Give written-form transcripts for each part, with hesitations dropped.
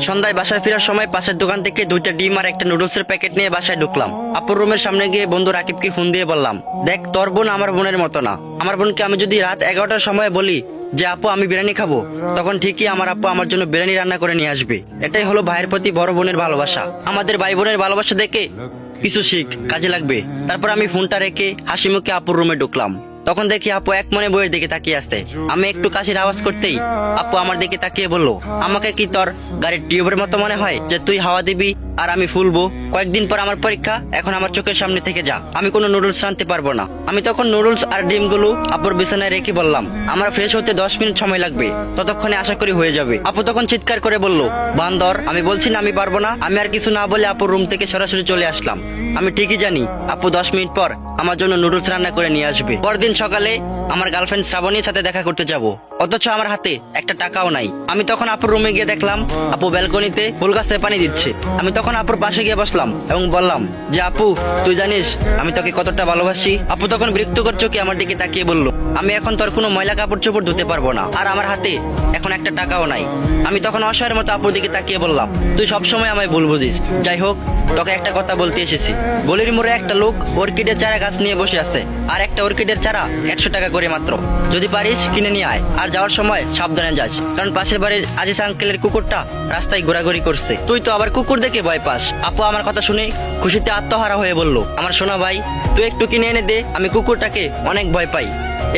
সন্ধ্যায় বাসায় ফেরার সময় পাশের দোকান থেকে 2টা ডিম আর একটা নুডলসের প্যাকেট নিয়ে বাসায় ঢুকলাম। আপুর রুমের সামনে গিয়ে বন্ধু রাকিবকে ফোন দিয়ে বললাম, দেখ তোর বোন আমার বোনের মতো না। আমার বোনকে আমি যদি রাত 11টার সময় বলি যে আপু আমি বিরিয়ানি খাবো, তখন ঠিকই আমার আপু আমার জন্য বিরিয়ানি রান্না করে নিয়ে আসবে। এটাই হলো ভাইয়ের প্রতি বড় বোনের ভালোবাসা। আমাদের ভাই বোনের ভালোবাসা দেখে কিছু শিখ, কাজে লাগবে। তারপর আমি ফোনটা রেখে হাসি মুখে আপুর রুমে ঢুকলাম। তখন দেখি আপু এক মনে বইয়ের দিকে তাকিয়ে আছে। আমি একটু কাশির আওয়াজ করতেই আপু আমার দিকে তাকিয়ে বলল, আমাকে কি তোর গাড়ির টিউবের মতো মনে হয় যে তুই হাওয়া দিবি আর আমি ফুলবো? কয়েকদিন পর আমার পরীক্ষা, এখন আমার চোখের সামনে থেকে যা, আমি কোনো নুডলস আনতে পারবো না। আমি তখন নুডলস আর ডিমগুলো আপুর বিছানায় রেখে বললাম, আমার ফ্রেশ হতে 10 মিনিট সময় লাগবে, ততক্ষণে আশা করি হয়ে যাবে। আপু তখন চিৎকার করে বলল, বান্দর, আমি বলছি না আমি পারবো না। আমি আর কিছু না বলে আপুর রুম থেকে সরাসরি চলে আসলাম। আমি ঠিকই জানি আপু 10 মিনিট পর আমার জন্য নুডলস রান্না করে নিয়ে আসবে। পরদিন সকালে আমার গার্লফ্রেন্ড শ্রাবণীর সাথে দেখা করতে যাব, অথচ আমার হাতে একটা টাকাও নাই। আমি তখন আপুর রুমে গিয়ে দেখলাম আপু ব্যালকনিতে ফুল গাছে পানি দিচ্ছে। আমি তখন আপুর পাশে গিয়ে বসলাম এবং বললাম যে আপু, তুই জানিস আমি তোকে কতটা ভালোবাসি। আপু তখন বিরক্তিকর চোখে আমার দিকে তাকিয়ে বলল, আমি এখন তোর কোনো ময়লা কাপড় চোপড় ধুতে পারবো না, আর আমার হাতে এখন একটা টাকাও নাই। আমি তখন অসহায়ের মতো আপুর দিকে তাকিয়ে বললাম, তুই সবসময় আমায় ভুল বুঝিস। যাই হোক, তোকে একটা কথা বলতে এসেছি। গলির মোড়ে একটা লোক অর্কিডের চারা গাছ নিয়ে বসে আছে, আর একটা অর্কিডের চারা 100 টাকা করে মাত্র। যদি পারিস কিনে নিয়ে আয়, আর যাওয়ার সময় সাবধানে যাস, কারণ পাশের বাড়ির আজিজ আঙ্কেলের কুকুরটা রাস্তায় ঘোরাঘুরি করছে। তুই তো আবার কুকুর দেখে ভয় পাস। আপু আমার কথা শুনে খুশিতে আত্মহারা হয়ে বলল, আমার সোনা ভাই, তুই একটু কিনে এনে দে, আমি কুকুরটাকে অনেক ভয় পাই।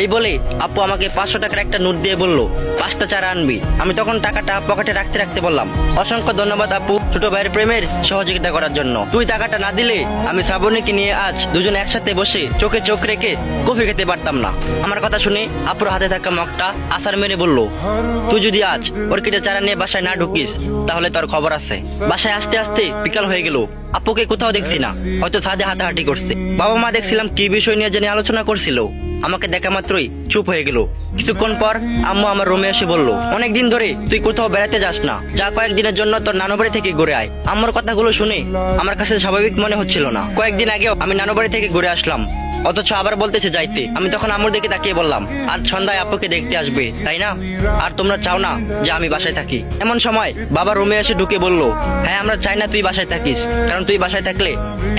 এই বলে আপু আমাকে 500 টাকার একটা নোট দিয়ে বলল, 5টা চারা আনবি। আমি তখন টাকাটা পকেটে রাখতে রাখতে বললাম, অসংখ্য ধন্যবাদ আপু ছোট ভাইয়ের প্রেমের সহযোগিতা করার জন্য। তুই টাকাটা না দিলে আমি শ্রাবণীকে নিয়ে আজ দুজন একসাথে বসে চোখে চোখ রেখে কফি খেতে পারতাম না। আমার কথা শুনে আপুর হাতে থাকা মগটা আসার মেরে বলল, তুই যদি আজ অর্কিডের চারা নিয়ে বাসায় না ঢুকিস তাহলে তোর খবর আছে। বাসায় আসতে আসতে বিকাল হয়ে গেল। আপুকে কোথাও দেখছি না, হয়তো ছাদে হাঁটাহাঁটি করছে। বাবা মা দেখছিলাম কি বিষয় নিয়ে জানি আলোচনা করছিল। আমাকে দেখা মাত্রই চুপ হয়ে গেল। কিছুক্ষণ পর আম্মু আমার রুমে এসে বলল, অনেকদিন ধরে তুই কোথাও বেড়াতে যাস না, যা কয়েকদিনের জন্য তোর নানু বাড়ি থেকে ঘুরে আয়। আম্মুর কথাগুলো শুনে আমার কাছে স্বাভাবিক মনে হচ্ছিল না। কয়েকদিন আগেও আমি নানু বাড়ি থেকে ঘুরে আসলাম, অথচ আবার বলতেছে যাইতে। আমি তখন আম্মুর দিকে তাকিয়ে বললাম, আজ সন্ধ্যায় আপুকে দেখতে আসবে তাই না? আর তোমরা চাও না যে আমি বাসায় থাকি? এমন সময় বাবা রুমে এসে ঢুকে বলল, হ্যাঁ আমরা চাই না তুই বাসায় থাকিস, কারণ তুই বাসায় থাকলে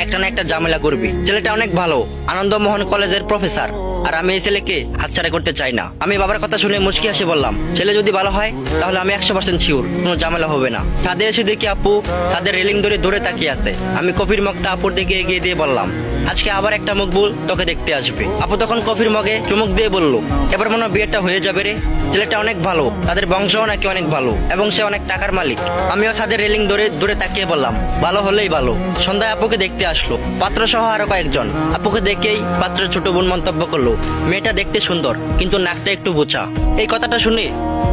একটা না একটা ঝামেলা করবি। ছেলেটা অনেক ভালো, আনন্দমোহন কলেজের প্রফেসর, আর আমি এই ছেলেকে হাতছাড়া করতে চাই না। আমি বাবার কথা শুনে মুচকি হাসি বললাম, ছেলে যদি ভালো হয় তাহলে আমি 100% শিওর কোনো ঝামেলা হবে না। ছাদে এসে দেখি আপু ছাদের রেলিং ধরে দূরে তাকিয়ে আছে। আমি কফির মগটা আপুর দিকে এগিয়ে দিয়ে বললাম, আজকে আবার একটা মকবুল তোকে দেখতে আসবে। আপু তখন কফির মগে চুমুক দিয়ে বলল, এবার মনে হয় বিয়েটা হয়ে যাবে রে। ছেলেটা অনেক ভালো, তাদের বংশও নাকি অনেক ভালো, এবং সে অনেক টাকার মালিক। আমিও ছাদের রেলিং ধরে দূরে তাকিয়ে বললাম, ভালো হলেই ভালো। সন্ধ্যায় আপুকে দেখতে আসলো পাত্র সহ আরো কয়েকজন। আপুকে দেখেই পাত্রের ছোট বোন মন্তব্য করলো, মেয়েটা দেখতে সুন্দর কিন্তু নাকটা একটু বোচা। এই কথাটা শুনে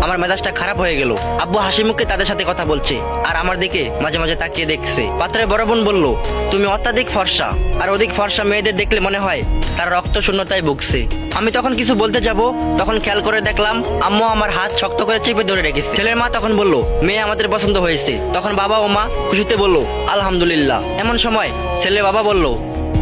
আমার মেজাজটা খারাপ হয়ে গেল। আব্বু হাসি মুখে তাদের সাথে কথা বলছে আর আমার দিকে মাঝে মাঝে তাকিয়ে দেখছে। পাত্রের বড় বোন বলল, তুমি অত্যাধিক ফর্সা, আর অধিক ফর্সা মেয়েদের দেখলে মনে হয় তার রক্ত শূন্যতায় ভুগছে। আমি তখন কিছু বলতে যাব, তখন খেয়াল করে দেখলাম আম্মু আমার হাত শক্ত করে চেপে ধরে রেখেছে। ছেলের মা তখন বলল, মেয়ে আমাদের পছন্দ হয়েছে। তখন বাবা ও মা খুশিতে বলল, আলহামদুলিল্লাহ। এমন সময় ছেলে বাবা বলল,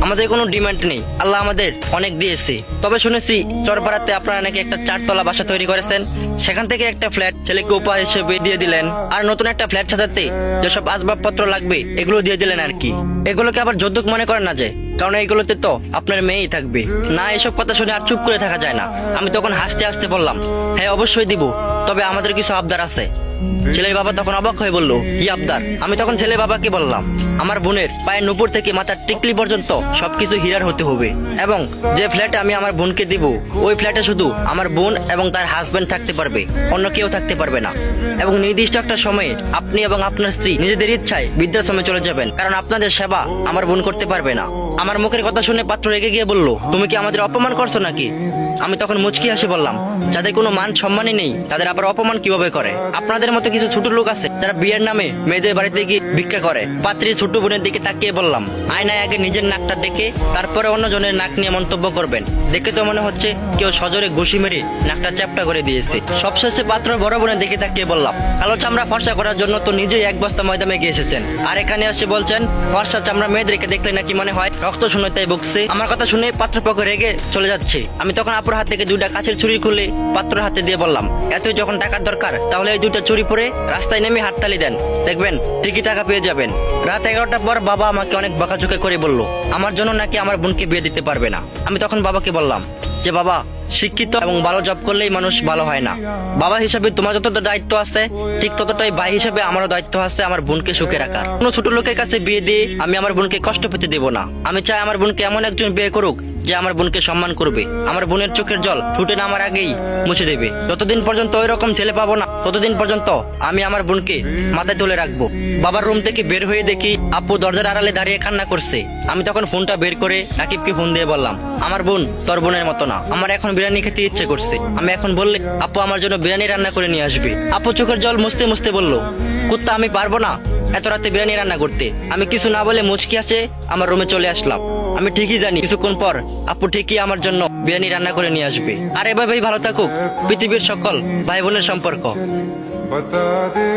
আমাদের কোনো ডিমান্ড নেই, আল্লাহ আমাদের অনেক দিয়েছে। তবে শুনেছি চরপাড়াতে আপনারা নাকি একটা 4তলা বাসা তৈরি করেছেন, সেখান থেকে একটা ফ্ল্যাট ছেলেকে উপহার হিসেবে দিয়ে দিলেন, আর নতুন একটা ফ্ল্যাট সাজাতে যেসব আসবাবপত্র লাগবে এগুলো দিয়ে দিলেন আর কি। এগুলোকে আবার যৌতুক মনে করেন না যে, কারণ এইগুলোতে তো আপনার মেয়েই থাকবে না। এসব কথা শুনে আর চুপ করে থাকা যায় না। আমি তখন হাসতে হাসতে বললাম, হ্যাঁ অবশ্যই দিব, তবে আমাদের কিছু আবদার আছে। ছেলের বাবা তখন অবাক হয়ে বলল, কি আবদার? আমি তখন ছেলের বাবাকে বললাম, আমার বোনের পায়ের নুপুর থেকে মাথার টিকলি পর্যন্ত সবকিছু হীরার হতে হবে, এবং যে ফ্ল্যাটে আমি আমার বোনকে দিব ওই ফ্ল্যাটে শুধু আমার বোন এবং তার হাজবেন্ড থাকতে পারবে, অন্য কেউ থাকতে পারবে না। এবং নির্দিষ্ট একটা সময়ে আপনি এবং আপনার স্ত্রী নিজেদের ইচ্ছায় বৃদ্ধাশ্রমে চলে যাবেন, কারণ আপনাদের সেবা আমার বোন করতে পারবে না। আমার মুখের কথা শুনে পাত্র রেগে গিয়ে বলল, তুমি কি আমাদের অপমান করছো নাকি? আমি তখন মুচকি হাসি বললাম, যাদের কোনো মান সম্মানই নেই তাদের আবার অপমান কিভাবে করে? আপনাদের মতো কিছু ছোট লোক আছে যারা বিয়ের নামে মেয়েদের বাড়িতে গিয়ে ভিক্ষা করে। পাত্রীর ছোট ছোট বোনের দিকে তাকিয়ে বললাম, আয়নায় আগে নিজের নাকটা দেখে তারপরে অন্যজনের নাক নিয়ে মন্তব্য করবেন। দেখে তো মনে হচ্ছে কেউ সজোরে ঘুষি মেরে নাকটা চ্যাপটা করে দিয়েছে। সবশেষে পাত্র বড় বোনের দিকে তাকিয়ে বললাম, কালো চামড়া ফর্সা করার জন্য তো নিজেই এক বস্তা ময়দা মেখে এসেছেন, আর এখানে এসে বলছেন ফর্সা চামড়া মেয়েদেরকে দেখলে নাকি মনে হয় রক্ত শুনে তাই বকছে। আমার কথা শুনে পাত্রপক্ষ রেগে চলে যাচ্ছে। আমি তখন আপুর হাত থেকে দুইটা কাছের ছুরি খুলে পাত্রের হাতে দিয়ে বললাম, এতই যখন টাকার দরকার তাহলে এই দুইটা চুরি পরে রাস্তায় নেমে হাততালি দেন, দেখবেন ঠিকই টাকা পেয়ে যাবেন। রাত 11টার পর বাবা আমাকে অনেক বকাঝকা করে বলল আমার জন্য নাকি আমার বোনকে বিয়ে দিতে পারবে না। আমি তখন বাবাকে বললাম যে বাবা, শিক্ষিত এবং ভালো জব করলেই মানুষ ভালো হয় না। বাবা হিসাবে তোমার যতটা দায়িত্ব আছে ঠিক ততটাই ভাই হিসাবে আমারও দায়িত্ব আছে আমার বোনকে সুখে রাখার। কোনো ছোট লোকের কাছে বিয়ে দিয়ে আমি আমার বোনকে কষ্ট পেতে দেব না। আমি চাই আমার বোনকে এমন একজন বিয়ে করুক যে আমার বোনকে সম্মান করবে, আমার বোনের চোখের জল ফুটে নামার আগেই মুছে দেবে। যতদিন পর্যন্ত ওই রকম ছেলে পাবো না ততদিন পর্যন্ত আমি আমার বোনকে মাথায় তুলে রাখবো। বাবার রুম থেকে বের হয়ে দেখি আপু দরজার আড়ালে দাঁড়িয়ে কান্না করছে। আমি তখন ফোনটা বের করে রাকিবকে ফোন দিয়ে বললাম, আমার বোন তোর বোনের মতো না, আমার এখন বিরিয়ানি খেতে ইচ্ছে করছে। আমি এখন বললে আপু আমার জন্য বিরিয়ানি রান্না করে নিয়ে আসবে। আপু চোখের জল মুছতে মুছতে বলল, কুত্তা আমি পারবো না এত রাতে বিরিয়ানি রান্না করতে। আমি কিছু না বলে মুচকি আসে আমার রুমে চলে আসলাম। আমি ঠিকই জানি কিছুক্ষণ পর আপু ঠিকই আমার জন্য বিরিয়ানি রান্না করে নিয়ে আসবে। আর এভাবেই ভালো থাকুক পৃথিবীর সকল ভাই বোনের সম্পর্ক। बता दे